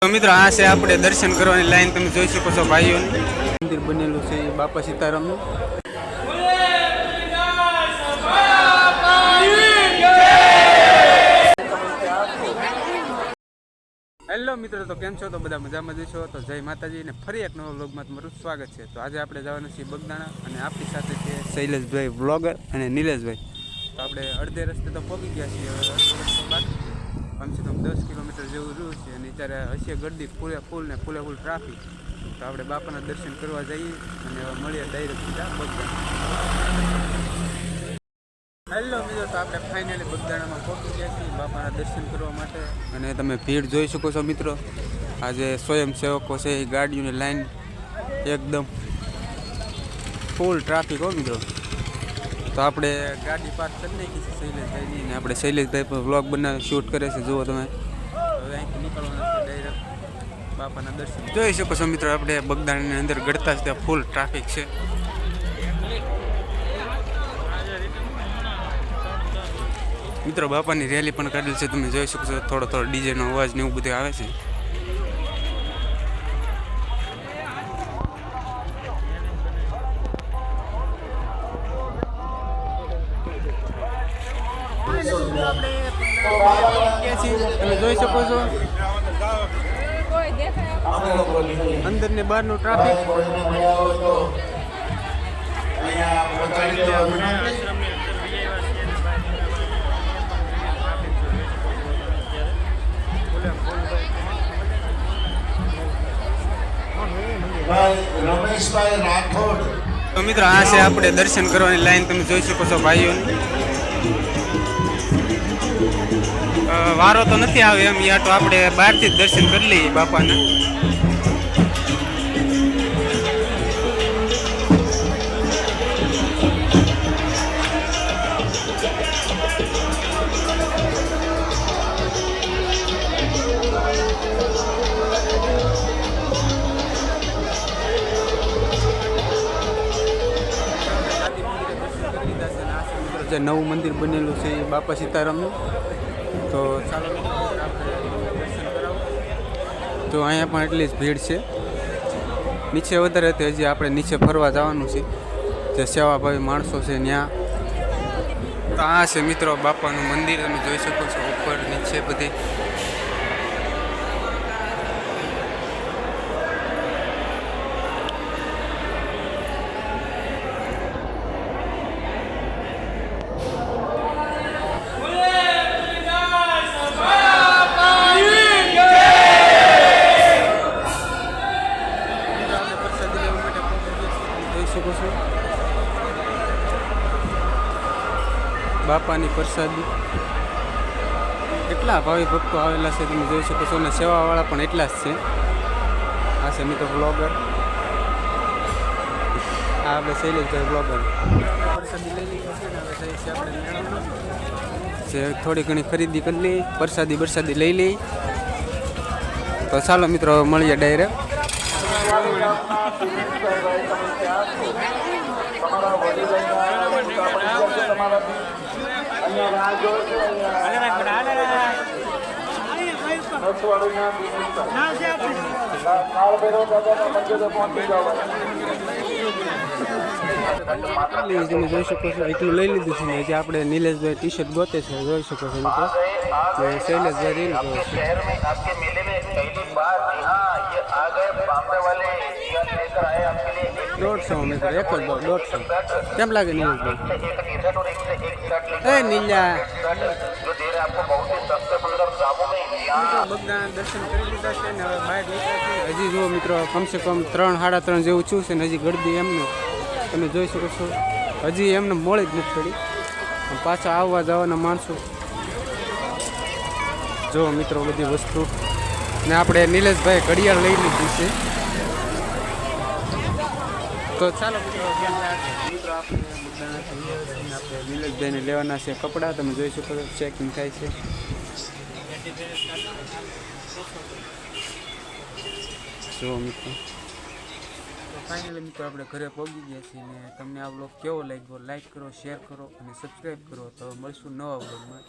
તો મિત્રો આ છે આપણે દર્શન કરવાની લાઈન તમે જોઈ શકો છો ભાઈઓ મંદિર બનેલું છે બાપા સીતારામનું। હેલો મિત્રો, તો કેમ છો? તો બધા મજામાં જ છો? તો જય માતાજી ને ફરી એક નવો વ્લોગમાં તમારું સ્વાગત છે। તો આજે આપણે જવાના છીએ બગદાણા અને આપણી સાથે છે શૈલેષભાઈ વ્લોગર અને નિલેશભાઈ। તો આપણે અડધે રસ્તે તો પહોંચી ગયા છીએ, હવે કમસે કમ 10 કિલોમીટર જેવું રહ્યું છે અને અત્યારે હશે ગરદી ફૂલ ટ્રાફિક। તો આપણે બાપાના દર્શન કરવા જઈએ અને મળીએ ડાયરેક્ટ સીધા બગદાણા। હેલો મિત્રો, તો આપણે ફાઇનલી બગદાણામાં પહોંચી ગયા છીએ બાપાના દર્શન કરવા માટે અને તમે ભીડ જોઈ શકો છો મિત્રો। આજે સ્વયંસેવકો છે એ ગાડીઓની લાઈન એકદમ ફૂલ ટ્રાફિક હો મિત્રો। તો આપણે ગાડી પાર્ક કરી નાખી છે શૈલેષભાઈની ને આપણે શૈલેષભાઈ પર વ્લોગ શૂટ કરે છે, જુઓ તમે। હવે અહીંથી નીકળવાનું છે ડાયરેક્ટ બાપાના દર્શન જોઈ શકો છો મિત્રો। આપણે બગદાણાની અંદર ગળતા જ ત્યાં ફૂલ ટ્રાફિક છે મિત્રો। બાપાની રેલી પણ કરેલી છે, તમે જોઈ શકો છો। થોડો ડીજેનો અવાજ ને એવું બધું આવે છે। તમે જોઈ શકો છો અંદર ને બહાર નું ટ્રાફિક। તો મિત્રો આ છે આપણે દર્શન કરવાની લાઈન, તમે જોઈ શકો છો ભાઈઓ। વારો તો નથી આવે એમ, યા તો આપણે બહારથી જ દર્શન કરી લઈએ બાપાના। જે નવું મંદિર બનેલું છે એ બાપા સીતારામનું। તો ચાલો દર્શન કરાવો। તો અહીંયા પણ એટલી જ ભીડ છે, નીચે વધારે હતી। હજી આપણે નીચે ફરવા જવાનું છે, જે સેવાભાવી માણસો છે ત્યાં। તો આ છે મિત્રો બાપાનું મંદિર, તમે જોઈ શકો છો ઉપર નીચે બધી। બાપાની પ્રસાદી કેટલા ભાવિ ભક્તો આવેલા છે, તમે જોઈ શકો છો। અને સેવાવાળા પણ એટલા જ છે। આ છે મિત્રો બ્લોગર, આ આપણે શૈલેષભાઈ બ્લોગર। પ્રસાદી લઈ લીધી છે ને હવે જઈએ છીએ આપણે મેળામાં, થોડી ઘણી ખરીદી કરી લઈ, પ્રસાદી લઈ લઈ। તો ચાલો મિત્રો હવે મળીએ ડાયરેક્ટ। તમે જોઈ શકો છો એટલું લઈ લીધું છે ને હજી આપણે નિલેશભાઈ ટી શર્ટ ગોતે છે, જોઈ શકો છો મિત્રો। શૈલેષભાઈ રીલ ગયો છે। 150 મિત્રો, એક જ ભાવ 150। કેમ લાગે નિલેશભાઈ? એ નીલા બગદાણા દર્શન કરી લીધા છે ને હવે બહાર નીકળ્યા છે। હજી જુઓ મિત્રો કમસે કમ 3-3:30 જેવું છું છે ને હજી ગરદી એમને તમે જોઈ શકો છો। હજી એમને મોડી જ નથી પડી, પાછા આવવા જવાના માણસો જો મિત્રો બધી વસ્તુ ને આપણે નિલેશભાઈ ઘડિયાળ લઈ લીધી છે। તો ચાલો મિત્રો આપણે નિલેશભાઈને લેવાના છે કપડાં, તમે જોઈ શકો છો ચેકિંગ થાય છે। જો મિત્રો ફાઇનલી મિત્રો આપણે ઘરે પહોંચી ગયા છીએ ને તમને આ વ્લોગ કેવો લાગ્યો લાઈક કરો, શેર કરો અને સબસ્ક્રાઈબ કરો। તો મળશું નવા વ્લોગમાં।